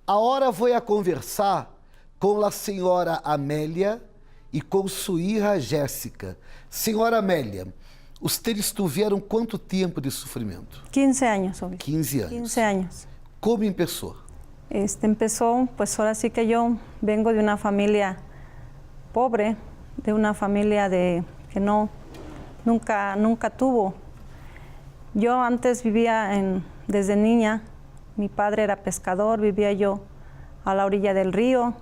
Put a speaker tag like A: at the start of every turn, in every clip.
A: Agora vou a conversar com a senhora Amélia e com sua hija Jéssica. Senhora Amélia, ustedes tiveram quanto tempo de sofrimento?
B: 15 años, obvio.
A: 15 anos.
B: 15 años.
A: Como começou?
B: Empezó, pues ahora sí que yo vengo de una familia pobre, de una familia que nunca tuvo. Yo antes vivía desde niña, mi padre era pescador, vivía yo a la orilla del río.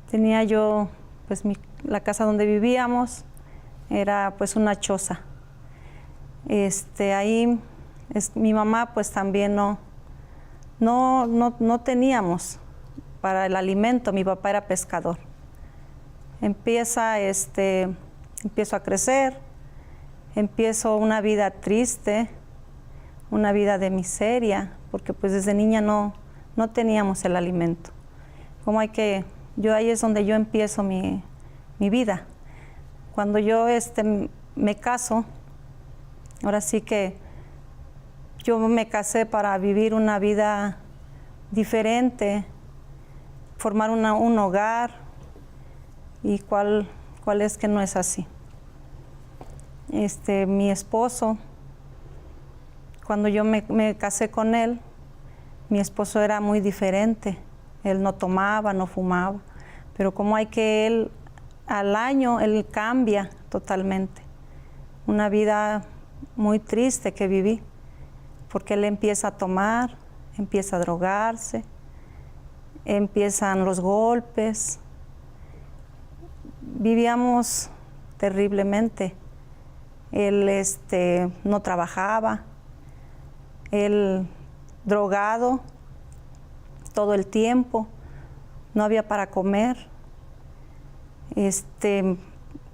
B: Tenía yo, pues la casa donde vivíamos era pues una choza. Ahí mi mamá pues también no teníamos para el alimento, mi papá era pescador. Empiezo a crecer, empiezo una vida triste, una vida de miseria, porque pues desde niña no teníamos el alimento. Ahí es donde yo empiezo mi vida. Cuando yo me caso, ahora sí que yo me casé para vivir una vida diferente, formar un hogar, y cuál es que no es así. Mi esposo, cuando yo me casé con él, mi esposo era muy diferente. Él no tomaba, no fumaba, pero él al año él cambia totalmente. Una vida muy triste que viví, porque él empieza a tomar, empieza a drogarse, empiezan los golpes. Vivíamos terriblemente. Él no trabajaba, él drogado todo el tiempo, no había para comer.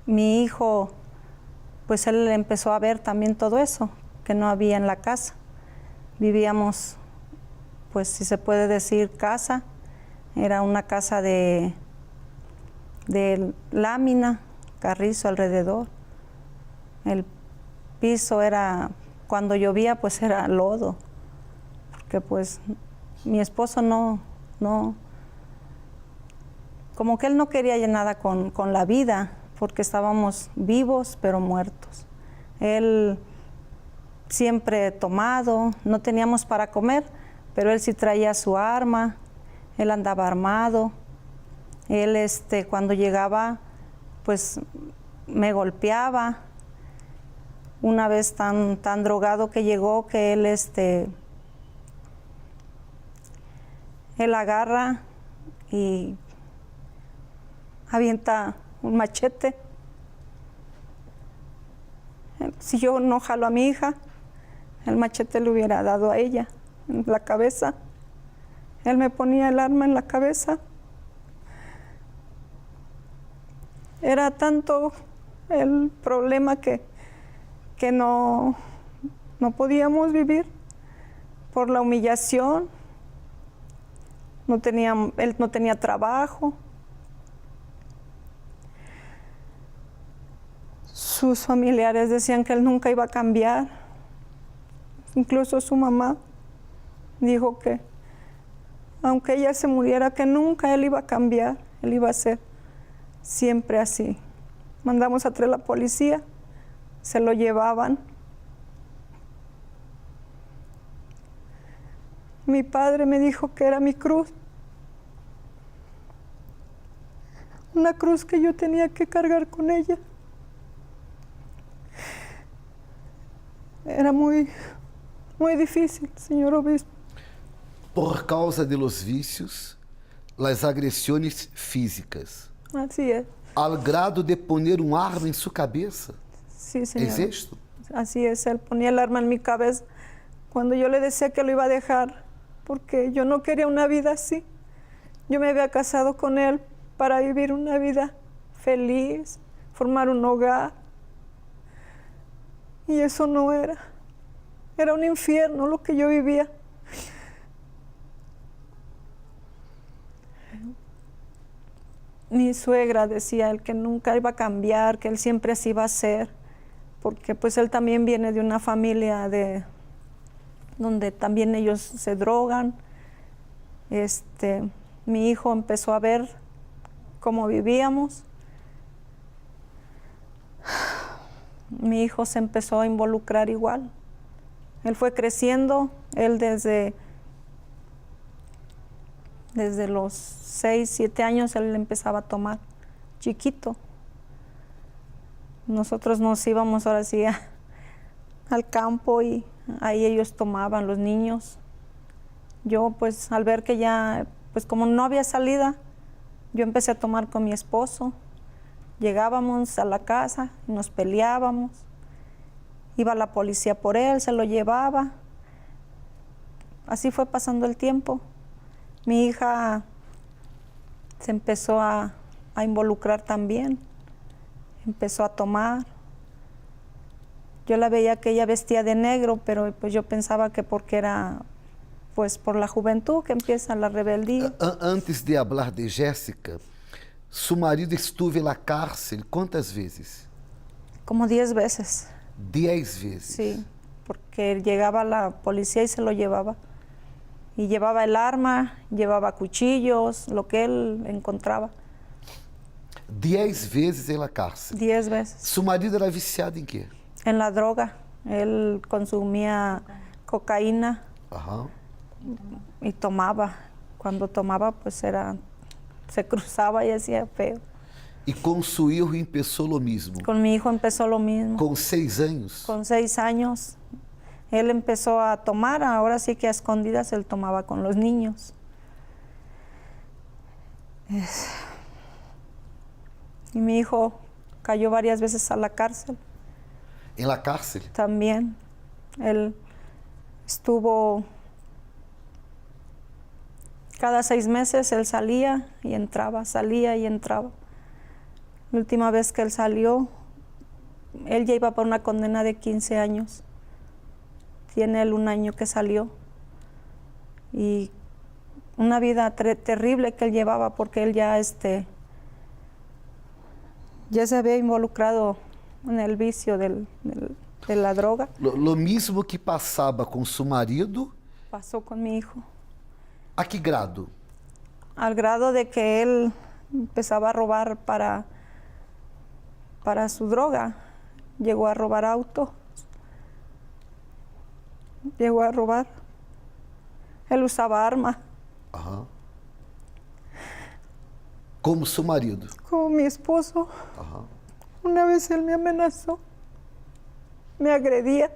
B: Mi hijo, pues él empezó a ver también todo eso, que no había en la casa. Vivíamos, pues si se puede decir casa, era una casa de lámina, carrizo alrededor. El piso era, cuando llovía, pues era lodo, porque pues mi esposo como que él no quería ya nada con la vida, porque estábamos vivos pero muertos. Él siempre tomado, no teníamos para comer, pero él sí traía su arma, él andaba armado. Él cuando llegaba, pues me golpeaba. Una vez tan drogado que llegó que él agarra y avienta un machete. Si yo no jalo a mi hija, el machete le hubiera dado a ella en la cabeza. Él me ponía el arma en la cabeza. Era tanto el problema que no podíamos vivir por la humillación. Él no tenía trabajo. Sus familiares decían que él nunca iba a cambiar. Incluso su mamá dijo que aunque ella se muriera, que nunca él iba a cambiar, él iba a ser siempre así. Mandamos a traer la policía, se lo llevaban. Mi padre me dijo que era mi cruz, una cruz que yo tenía que cargar con ella. Era muy difícil, señor obispo.
A: Por causa de los vicios, las agresiones físicas.
B: Así es.
A: Al grado de poner un arma en su cabeza.
B: Sí, señor.
A: ¿Es esto?
B: Así es, él ponía el arma en mi cabeza cuando yo le decía que lo iba a dejar, porque yo no quería una vida así. Yo me había casado con él para vivir una vida feliz, formar un hogar. Y eso no era. Era un infierno lo que yo vivía. Mi suegra decía él que nunca iba a cambiar, que él siempre así iba a ser, porque pues él también viene de una familia donde también ellos se drogan. Mi hijo empezó a ver cómo vivíamos. Mi hijo se empezó a involucrar igual. Él fue creciendo, él desde los 6, 7 años él empezaba a tomar, chiquito. Nosotros nos íbamos ahora sí al campo y ahí ellos tomaban, los niños. Yo pues al ver que ya, pues como no había salida, yo empecé a tomar con mi esposo. Llegábamos a la casa, nos peleábamos, iba la policía por él, se lo llevaba. Así fue pasando el tiempo. Mi hija se empezó a involucrar también, empezó a tomar. Yo la veía que ella vestía de negro, pero pues yo pensaba que porque era pues por la juventud que empieza la rebeldía.
A: Antes de hablar de Jéssica, su marido estuvo en la cárcel ¿cuántas veces?
B: Como 10 veces.
A: 10 veces.
B: Sí, porque llegaba la policía y se lo llevaba. Y llevaba el arma, llevaba cuchillos, lo que él encontraba.
A: 10 veces en la cárcel.
B: 10 veces.
A: Su marido era viciado en qué?
B: En la droga. Él consumía cocaína.
A: Ajá.
B: Y tomaba. Cuando tomaba, pues se cruzaba y hacía feo.
A: E com seu hijo empezó lo mismo.
B: Con mi hijo empezó lo mismo.
A: Com 6 años.
B: Con 6 años, él empezó a tomar, ahora sí que a escondidas él tomaba con los niños. Y mi hijo cayó varias veces a la cárcel.
A: En la cárcel.
B: También. Él estuvo, cada 6 meses él salía y entraba, salía y entraba. La última vez que él salió, él ya iba por una condena de 15 años. Tiene él 1 año que salió. Y una vida terrible que él llevaba porque él ya se había involucrado en el vicio de la droga.
A: Lo mismo que passava com seu marido.
B: Pasó con mi hijo.
A: ¿A qué grado?
B: Al grado de que él empezaba a robar para su droga. Llegó a robar autos. Llegó a robar. Él usaba arma.
A: Ajá. Como su marido.
B: Como mi esposo.
A: Ajá.
B: Una vez él me amenazó. Me agredía.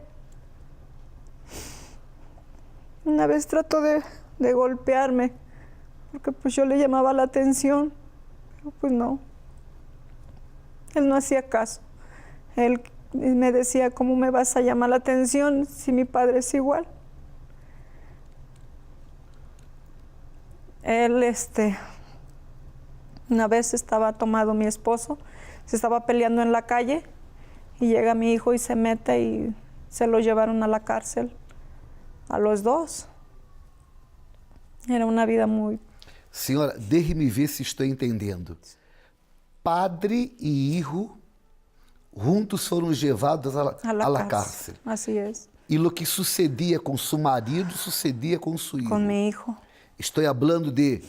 B: Una vez trató de golpearme. Porque pues yo le llamaba la atención. Pero pues no. Él no hacía caso. Él me decía, ¿cómo me vas a llamar la atención si mi padre es igual? Él, una vez estaba tomado mi esposo, se estaba peleando en la calle y llega mi hijo y se mete y se lo llevaron a la cárcel, a los 2. Era una vida muy...
A: Senhora, déjeme ver se estou entendendo. Padre e hijo juntos foram levados a la cárcel.
B: Así es.
A: E lo que sucedia com seu marido sucedia com seu hijo.
B: Con mi hijo.
A: Estou falando de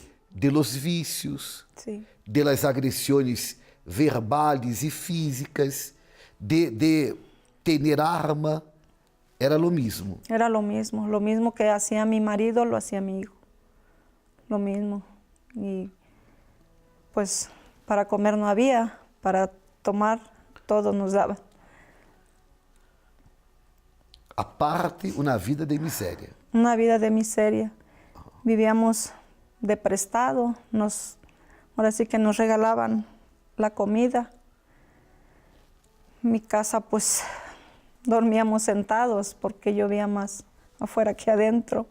A: los vícios,
B: Sí.
A: de las agresiones verbales e físicas, de tener arma. Era lo mismo.
B: Era lo mismo que hacía mi marido, lo hacía mi hijo. Lo mismo. Y pues para comer no había, para tomar todo nos daban.
A: Aparte, uma vida de miséria.
B: Una vida de miseria. Vivíamos de prestado, ahora sí que nos regalaban la comida. Mi casa pues dormíamos sentados porque llovía más afuera que adentro.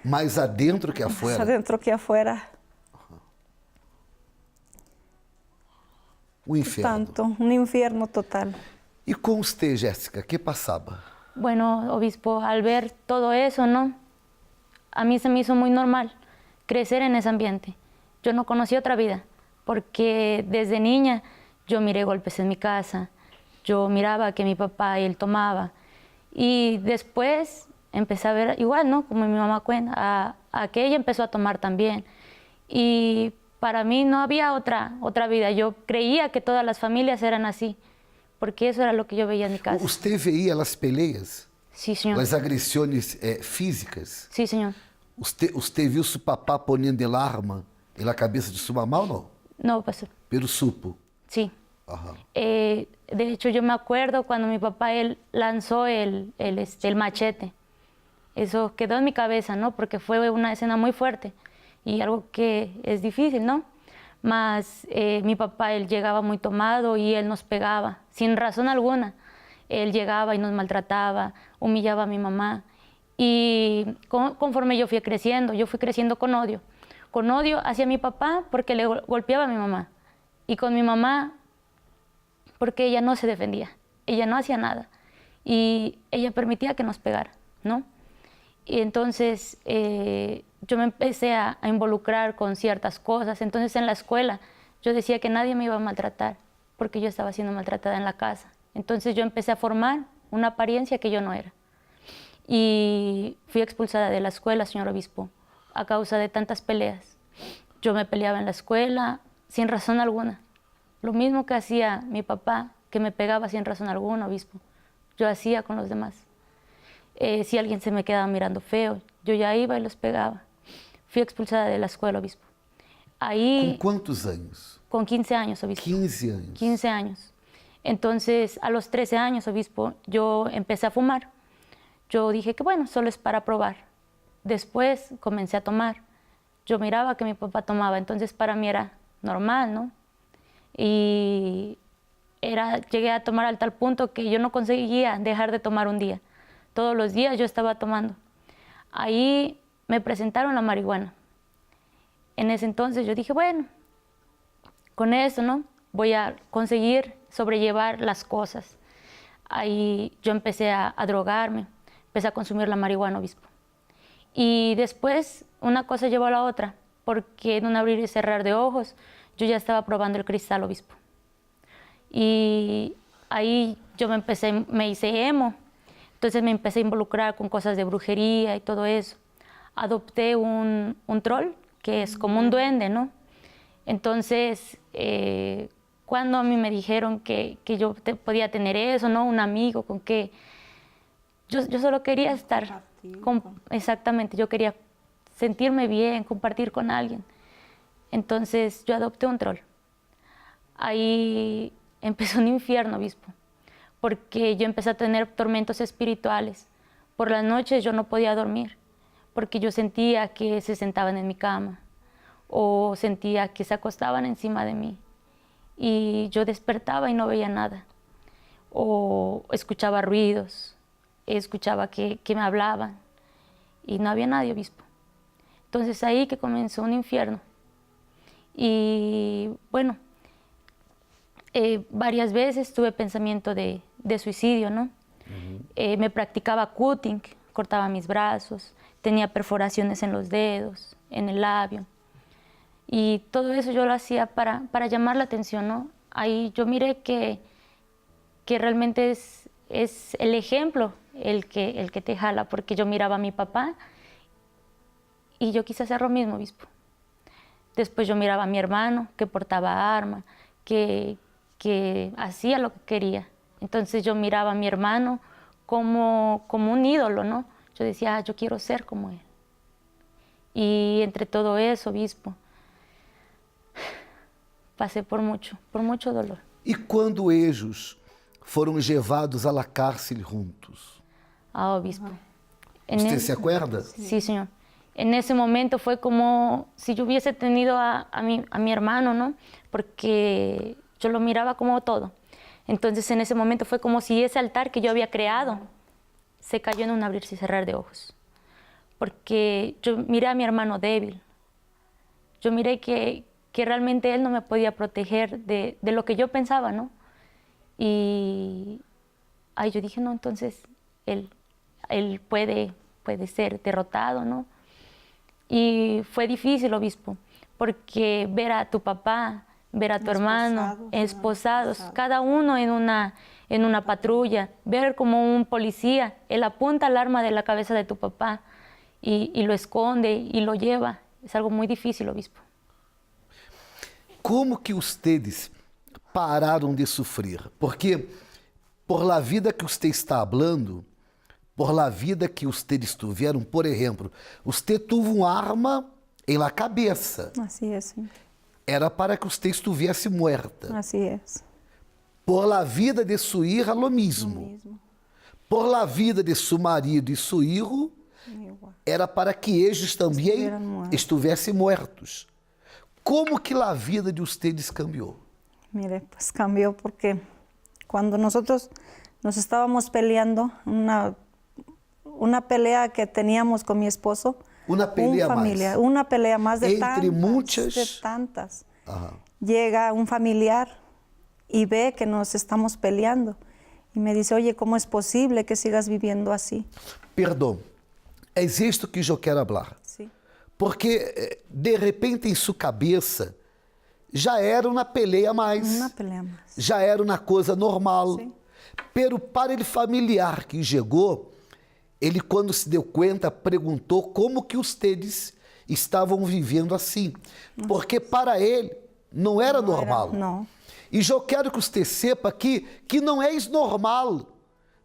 A: Mais adentro que afuera.
B: Más adentro que afuera.
A: Um inferno.
B: Tanto, un infierno total.
A: E com você, Jéssica, o que passava?
C: Bueno, obispo, al ver todo eso, ¿no? A mí se me hizo muy normal crecer en ese ambiente. Yo no conocí otra vida, porque desde niña yo miré golpes en mi casa, yo miraba que mi papá y él tomaba. Y después empecé a ver igual, ¿no? Como mi mamá cuenta, a que ella empezó a tomar también. Y para mí no había otra vida. Yo creía que todas las familias eran así, porque eso era lo que yo veía en mi casa.
A: Usted veía las peleas,
C: Sí, señor.
A: las agresiones físicas?
C: Sí, señor.
A: Usted viu su papá poniendo el arma en la cabeza de su mamá o no?
C: No, pastor.
A: Pero supo.
C: Sí.
A: Ajá.
C: De hecho, yo me acuerdo cuando mi papá él lanzó el machete. Eso quedó en mi cabeza, ¿no? Porque fue una escena muy fuerte y algo que es difícil, ¿no? Más mi papá, él llegaba muy tomado y él nos pegaba, sin razón alguna. Él llegaba y nos maltrataba, humillaba a mi mamá. Y conforme yo fui creciendo con odio hacia mi papá porque le golpeaba a mi mamá. Y con mi mamá porque ella no se defendía, ella no hacía nada. Y ella permitía que nos pegara, ¿no? Y entonces yo me empecé a involucrar con ciertas cosas. Entonces en la escuela yo decía que nadie me iba a maltratar porque yo estaba siendo maltratada en la casa. Entonces yo empecé a formar una apariencia que yo no era. Y fui expulsada de la escuela, señor obispo, a causa de tantas peleas. Yo me peleaba en la escuela sin razón alguna. Lo mismo que hacía mi papá, que me pegaba sin razón alguna, obispo, yo hacía con los demás. Si alguien se me quedaba mirando feo, yo ya iba y los pegaba. Fui expulsada de la escuela, obispo. Ahí,
A: ¿Con cuántos años?
C: con 15 años, obispo.
A: 15 años.
C: 15 años. Entonces, a los 13 años, obispo, yo empecé a fumar. Yo dije que bueno, solo es para probar. Después comencé a tomar. Yo miraba que mi papá tomaba, entonces para mí era normal, ¿no? Y llegué a tomar al tal punto que yo no conseguía dejar de tomar un día. Todos los días yo estaba tomando. Ahí me presentaron la marihuana. En ese entonces yo dije, bueno, con eso, ¿no? Voy a conseguir sobrellevar las cosas. Ahí yo empecé a drogarme, empecé a consumir la marihuana, obispo. Y después una cosa llevó a la otra, porque en un abrir y cerrar de ojos yo ya estaba probando el cristal, obispo. Y ahí yo me hice emo, entonces me empecé a involucrar con cosas de brujería y todo eso. Adopté un troll, que es como un duende, ¿no? Entonces, cuando a mí me dijeron que yo podía tener eso, ¿no? Un amigo con que yo solo quería estar exactamente, yo quería sentirme bien, compartir con alguien. Entonces yo adopté un troll. Ahí empezó un infierno, obispo, porque yo empecé a tener tormentos espirituales. Por las noches yo no podía dormir, porque yo sentía que se sentaban en mi cama o sentía que se acostaban encima de mí. Y yo despertaba y no veía nada. O escuchaba ruidos, escuchaba que me hablaban y no había nadie, obispo. Entonces ahí que comenzó un infierno. Y bueno, varias veces tuve pensamiento de suicidio, ¿no? Me practicaba cutting, cortaba mis brazos, tenía perforaciones en los dedos, en el labio. Y todo eso yo lo hacía para llamar la atención, ¿no? Ahí yo miré que realmente es el ejemplo el que te jala, porque yo miraba a mi papá y yo quise hacer lo mismo, obispo. Después yo miraba a mi hermano que portaba arma, que hacía lo que quería. Entonces yo miraba a mi hermano como un ídolo, ¿no? Yo decía, yo quiero ser como él. Y entre todo eso, obispo, pasé por mucho dolor.
A: E quando ellos foram levados à la cárcel juntos?
C: Ah, obispo.
A: ¿Usted se acuerda?
C: Sí, señor. En ese momento fue como si yo hubiese tenido a mi hermano, ¿no? Porque yo lo miraba como todo. Entonces en ese momento fue como si ese altar que yo había creado se cayó en un abrirse y cerrar de ojos. Porque yo miré a mi hermano débil. Yo miré que realmente él no me podía proteger de lo que yo pensaba, ¿no? Y ahí yo dije, no, entonces él puede ser derrotado, ¿no? Y fue difícil, obispo, porque ver a tu papá ver a tu hermano esposados, cada uno en una patrulla, ver como un policía, él apunta el arma de la cabeza de tu papá y lo esconde y lo lleva. Es algo muy difícil, obispo.
A: Como que ustedes pararam de sofrer? Porque por la vida que usted está hablando, por la vida que ustedes tiveram, por exemplo, usted tuvo arma em la cabeça.
B: Así es, sí.
A: Era para que usted estivesse muerta.
B: Así es.
A: Por la vida de su hija, lo mismo. Por la vida de su marido e su hijo, era para que eles também estivessem muertos. Como que a vida de ustedes cambiou?
B: Mire, pues cambió porque cuando nosotros nos estábamos peleando, una pelea que teníamos con mi esposo,
A: Una pelea
B: familiar,
A: más.
B: una pelea más de
A: Entre muchas.
B: de tantas.
A: Ajá.
B: Llega un familiar y ve que nos estamos peleando y me dice, oye, ¿cómo es posible que sigas viviendo así?
A: Perdão, é isto que eu quero falar.
B: Sí.
A: Porque, de repente, em sua cabeça, já era uma peleia a mais.
B: Una pelea más.
A: Já era uma coisa normal.
B: Sim.
A: Pero para ele familiar que chegou, ele quando se deu conta, perguntou como que ustedes estavam vivendo assim. Porque para ele não era normal.
B: Não.
A: E eu quero que você sepa que não é normal.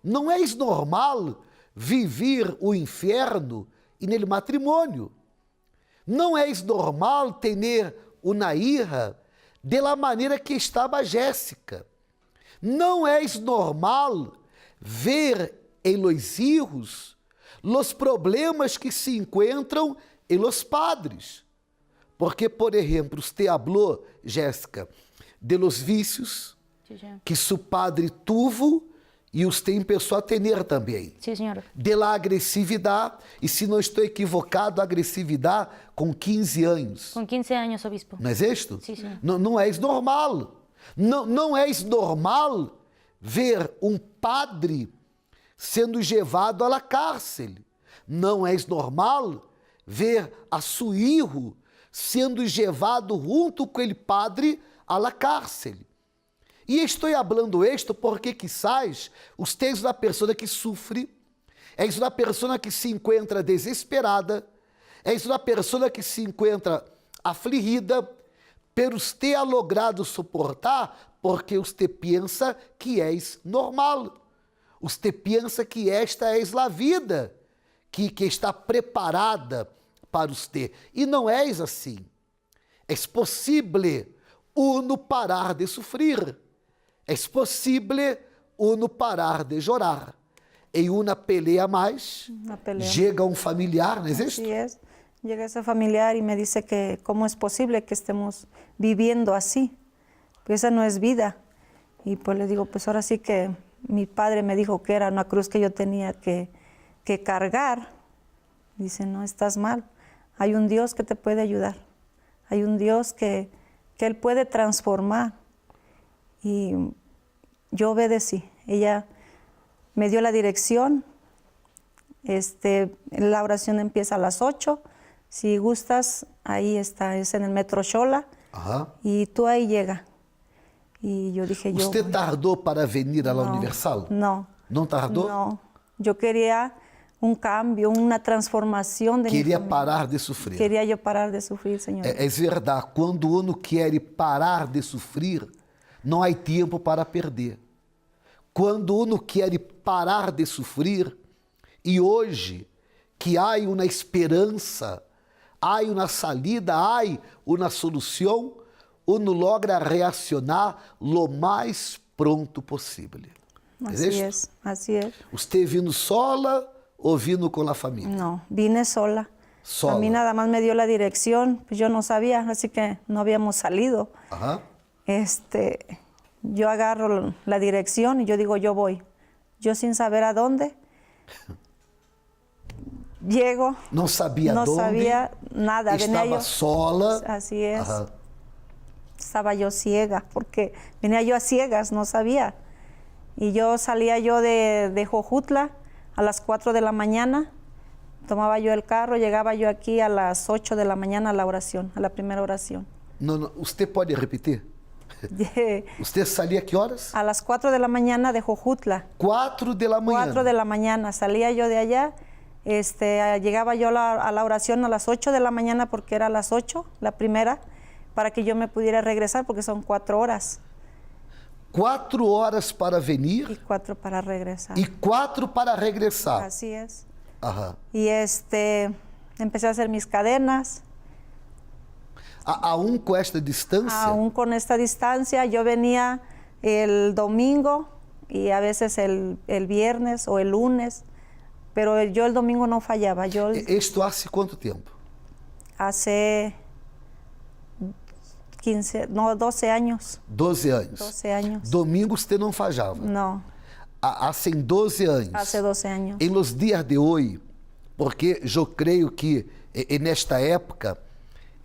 A: Não é normal viver o inferno no matrimônio. Não é normal ter uma hija de la maneira que estava Jéssica. Não é normal ver em los hijos los problemas que se encontram em los padres. Porque, por exemplo, você falou, Jéssica, de los vícios que seu padre tuvo e você começou a ter também.
C: Sí, señor.
A: De la agressividade, e se não estou equivocado, agressividade com 15 anos.
C: Con 15 años, obispo.
A: Não é isto?
C: Sim, senhor.
A: Não é normal. Não é normal ver um padre sendo levado à cárcere. Não é normal ver a seu filho sendo levado junto com aquele padre à cárcere. E estou falando isto porque quizás você é uma pessoa que sofre, é uma pessoa que se encontra desesperada, é uma pessoa que se encontra afligida, pero você ha logrado suportar porque você pensa que és normal. Você pensa que esta é a vida que está preparada para você. E não és assim. É possível uno parar de sofrer. É possível uno parar de chorar. Em uma pelea mais, chega um familiar, não é isso?
B: Así es. Llega ese familiar y me dice que cómo es posible que estemos viviendo así. Pues esa no es vida. Y pues le digo, pues ahora sí que mi padre me dijo que era una cruz que yo tenía que cargar. Dice, no, estás mal. Hay un Dios que te puede ayudar. Hay un Dios que Él puede transformar. Y yo obedecí. Ella me dio la dirección. La oración empieza a las 8. Si gustas, ahí está, es en el Metro Xola.
A: Ajá.
B: Y tú ahí llega. Y yo dije,
A: ¿Usted tardó para venir a la Universal?
B: No.
A: ¿No tardó?
B: No. Yo quería un cambio, una transformación de mi
A: Queria
B: familia.
A: parar de sofrer.
B: Queria eu parar de sofrer, Senhor.
A: É verdade. Quando uno quer parar de sofrer, não há tempo para perder. Quando uno quer parar de sofrer, e hoje que há uma esperança, há uma salida, há uma solução, uno logra reaccionar lo mais pronto possível.
B: Así es, así es.
A: Você vindo sola ou vindo com a família?
B: No, vine sola.
A: Sola.
B: A mí nada más me dio la dirección, pues yo no sabía, así que no habíamos salido.
A: Ajá.
B: Yo agarro la dirección y yo digo, yo voy. Yo sin saber a dónde, llego.
A: Não sabia
B: no
A: dónde.
B: No sabía nada.
A: Estava sola.
B: Así es.
A: Ajá.
B: Estaba yo ciega, porque venía yo a ciegas, no sabía. Y yo salía yo de Jojutla a las 4 de la mañana, tomaba yo el carro, llegaba yo aquí a las 8 de la mañana a la oración, a la primera oración.
A: Não, você pode repetir? ¿Usted salía a qué horas?
B: A las 4 de la mañana de Jojutla.
A: 4 de la mañana.
B: 4 de la mañana. Salía yo de allá. Llegaba yo a la oración a las 8 de la mañana porque era a las 8, la primera, para que yo me pudiera regresar porque son 4 horas.
A: 4 horas para venir
B: Y 4 para regresar.
A: y 4 para regresar.
B: Así es.
A: Ajá.
B: Y empecé a hacer mis cadenas.
A: Aún con esta distancia?
B: Aún con esta distancia, yo venía el domingo y a veces el viernes o el lunes, pero yo el domingo no fallaba.
A: ¿Esto hace cuánto tiempo?
B: Hace 12 años.
A: 12 anos.
B: 12 años.
A: Domingo usted não fallava?
B: No,
A: Hace 12 anos.
B: hace 12 años.
A: Em los dias de hoje, porque eu creio que nesta época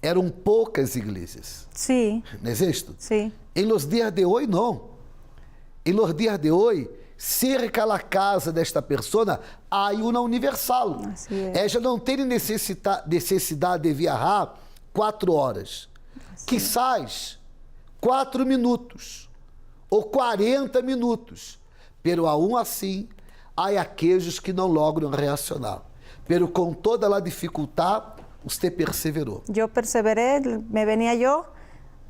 A: eram poucas igrejas,
B: Sí,
A: não é isto?
B: sí,
A: Em los dias de hoje, não. Em los dias de hoje, cerca da casa desta pessoa, há uma universal.
B: Assim é.
A: Ela não tem necessidade de viajar 4 horas. Quizás 4 minutos ou 40 minutos. Pero aún assim, há aqueles que não logram reaccionar. Pero com toda a dificuldade, você perseverou.
B: yo perseveré, me venía yo,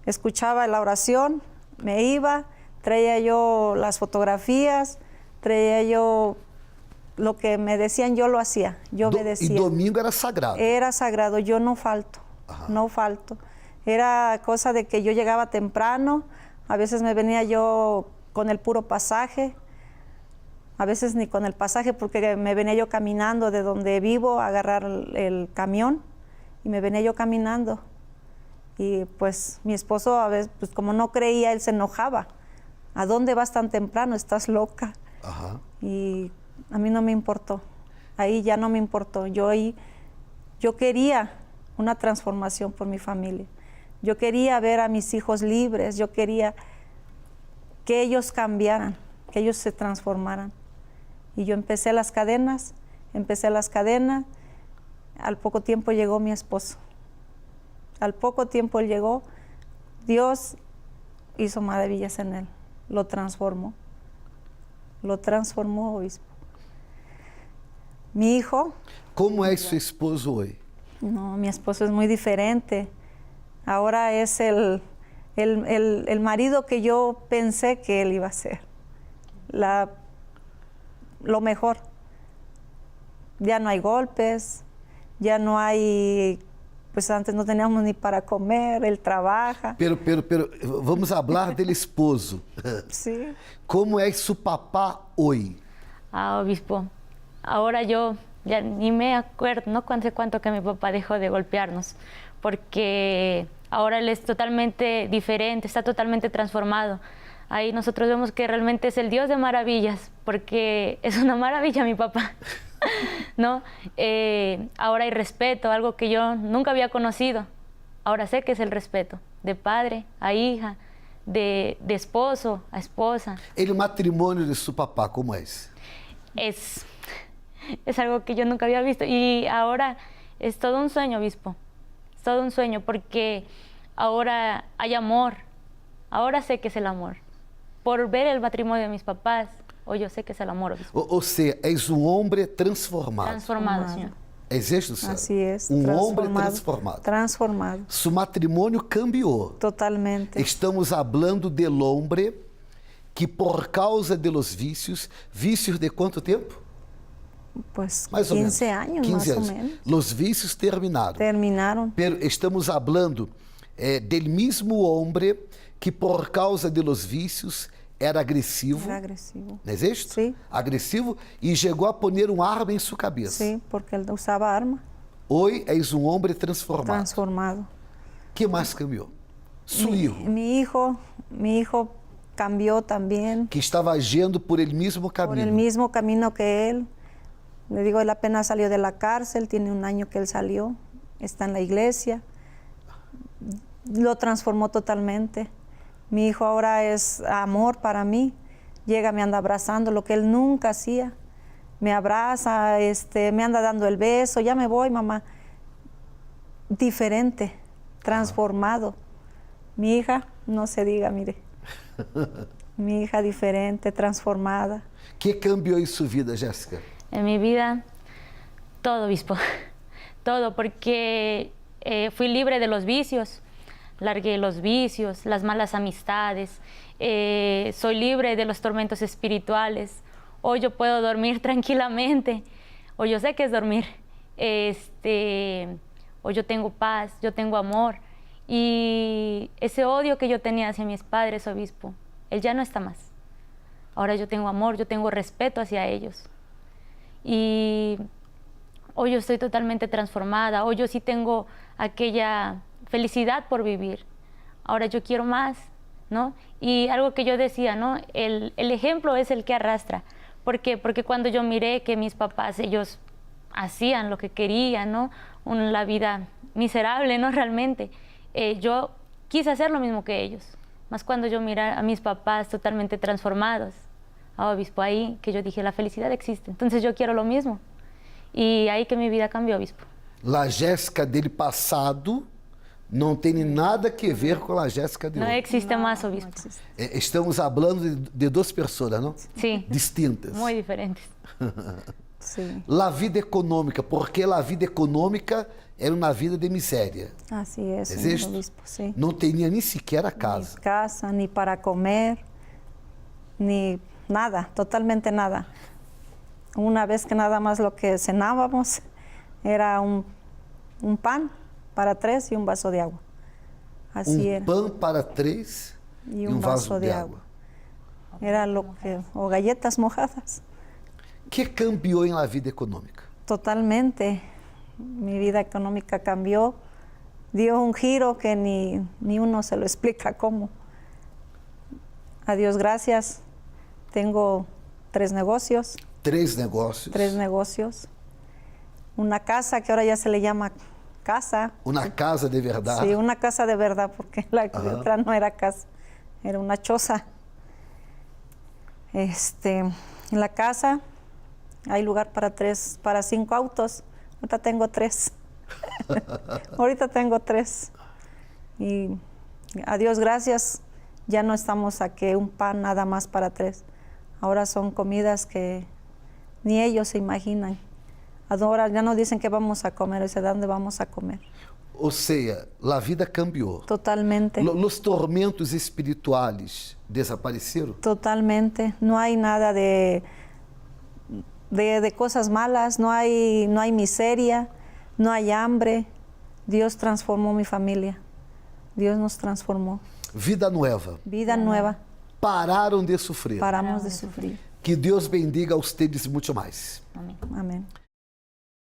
B: escuchaba la oración, me iba, traía yo las fotografías, traía yo lo que me decían, yo lo hacía, yo
A: E
B: obedecía.
A: domingo era sagrado.
B: Era sagrado, yo no falto, no falto. Era cosa de que yo llegaba temprano, a veces me venía yo con el puro pasaje, a veces ni con el pasaje porque me venía yo caminando de donde vivo a agarrar el camión y me venía yo caminando. Y pues mi esposo a veces, pues como no creía, él se enojaba. ¿A dónde vas tan temprano? Estás loca.
A: Ajá.
B: Y a mí no me importó. Ahí ya no me importó. Yo quería una transformación por mi familia. Yo quería ver a mis hijos libres. Yo quería que ellos cambiaran, que ellos se transformaran. Y yo empecé las cadenas. Al poco tiempo llegó mi esposo. Al poco tiempo él llegó. Dios hizo maravillas en él. Lo transformó, obispo. Mi hijo,
A: Como é seu esposo hoje?
B: no, mi esposo es muy diferente. Ahora es el marido que yo pensé que él iba a ser. Lo mejor. Ya no hay golpes, ya no hay, pues antes no teníamos ni para comer, él trabaja.
A: Pero vamos falar del esposo.
B: Sí.
A: Como é su papá hoje?
C: Obispo, ahora yo ya ni me acuerdo, no sé cuánto que mi papá dejó de golpearnos, porque ahora él es totalmente diferente, está totalmente transformado. Ahí nosotros vemos que realmente es el Dios de maravillas, porque es una maravilla mi papá, ¿no? Ahora hay respeto, algo que yo nunca había conocido. Ahora sé que es el respeto, de padre a hija, de esposo a esposa.
A: El matrimonio de su papá, como es?
C: Es algo que yo nunca había visto y ahora es todo un sueño, obispo. Es todo un sueño porque ahora hay amor. Ahora sé que es el amor. Por ver el matrimonio de mis papás, hoy yo sé que es el amor, obispo.
A: O sea, es un hombre transformado.
C: Transformado, Señor.
A: ¿Es esto, Sara?
B: Así es.
A: Un hombre transformado.
B: Transformado.
A: Su matrimonio cambió.
B: Totalmente.
A: Estamos hablando del hombre que por causa de los vicios de quanto tempo?
B: Pues
A: Mais
B: 15
A: ou menos.
B: años,
A: 15
B: más
A: anos.
B: o menos.
A: Los vicios terminaram.
B: Terminaron.
A: Pero estamos hablando del mismo hombre que por causa de los vicios era agressivo.
B: Era agresivo.
A: ¿No es esto?
B: Sí.
A: Agresivo y llegó a poner un arma en su cabeza.
B: Sí, porque él usaba arma.
A: Hoy es un hombre transformado.
B: Transformado.
A: ¿Qué más cambió? Su hijo,
B: Mi hijo cambió también.
A: que estaba yendo por el mismo
B: Por
A: camino.
B: el mismo camino que él. Le digo, él apenas salió de la cárcel, tiene un año que él salió, está en la iglesia. Lo transformó totalmente. Mi hijo ahora es amor para mí. Llega, me anda abrazando, lo que él nunca hacía. Me abraza, me anda dando el beso, ya me voy, mamá. Diferente, transformado. Mi hija no se diga, mire. Mi hija diferente, transformada.
A: Que cambiou em sua vida, Jéssica?
C: En mi vida, todo, obispo. Todo, porque fui libre de los vicios. Largué los vicios, las malas amistades. Soy libre de los tormentos espirituales. Hoy yo puedo dormir tranquilamente. Hoy yo sé que es dormir. Hoy yo tengo paz, yo tengo amor. Y ese odio que yo tenía hacia mis padres, obispo, él ya no está más. Ahora yo tengo amor, yo tengo respeto hacia ellos. Y hoy yo estoy totalmente transformada. Hoy yo sí tengo aquella felicidad por vivir. Ahora yo quiero más, ¿no? Y algo que yo decía, ¿no? El ejemplo es el que arrastra. ¿Por qué? Porque cuando yo miré que mis papás, ellos hacían lo que querían, ¿no? La vida miserable, ¿no? Realmente. Yo quise hacer lo mismo que ellos. Más cuando yo miré a mis papás totalmente transformados, obispo, ahí que yo dije, la felicidad existe. Entonces yo quiero lo mismo. Y ahí que mi vida cambió, obispo.
A: La Jéssica del passado não tem nada que ver com a Jéssica de
C: No
A: hoje.
C: existe más, obispo.
B: No existe.
A: Estamos falando de duas pessoas, não?
C: Sí,
A: Distintas.
C: muy diferentes.
B: Sí,
A: La vida econômica, porque a vida econômica era uma vida de miséria.
B: así es,
A: ¿Es
B: señor
A: esto?
B: obispo, sí.
A: Não tinha nem sequer a
B: Ni
A: casa.
B: casa, ni para comer, ni nada, totalmente nada. Una vez que nada más lo que cenábamos era un pan para 3 y un vaso de agua. Así era.
A: Pão para 3
B: Y
A: e
B: un vaso de agua. Era lo que, o galletas mojadas.
A: Que cambiou em la vida econômica?
B: Totalmente. Mi vida económica cambió. Dio un giro que ni uno se lo explica cómo. A Dios gracias. Tengo 3 negocios.
A: 3 negócios.
B: 3 negocios. Una casa que ahora ya se le llama casa.
A: Uma casa de verdade.
B: Sí, una casa de verdad, porque la otra no era casa, era una choza. En la casa hay lugar para 5 autos. Ahorita tengo 3. Ahorita tengo 3. Y a Dios gracias, ya no estamos a que un pan nada más para 3. Ahora son comidas que ni ellos se imaginan. Ahora ya no dicen que vamos a comer, dicen dónde vamos a comer.
A: Ou seja, a vida cambiou.
B: Totalmente.
A: Os tormentos espirituais desapareceram?
B: Totalmente. No hay nada de cosas malas, no hay miseria, no hay hambre. Dios transformó mi familia. Dios nos transformó.
A: Vida nueva.
B: Vida nueva.
A: Pararam de sofrer.
B: Paramos de sufrir.
A: Que Deus bendiga a ustedes muito mais.
C: Amén.
B: Amén.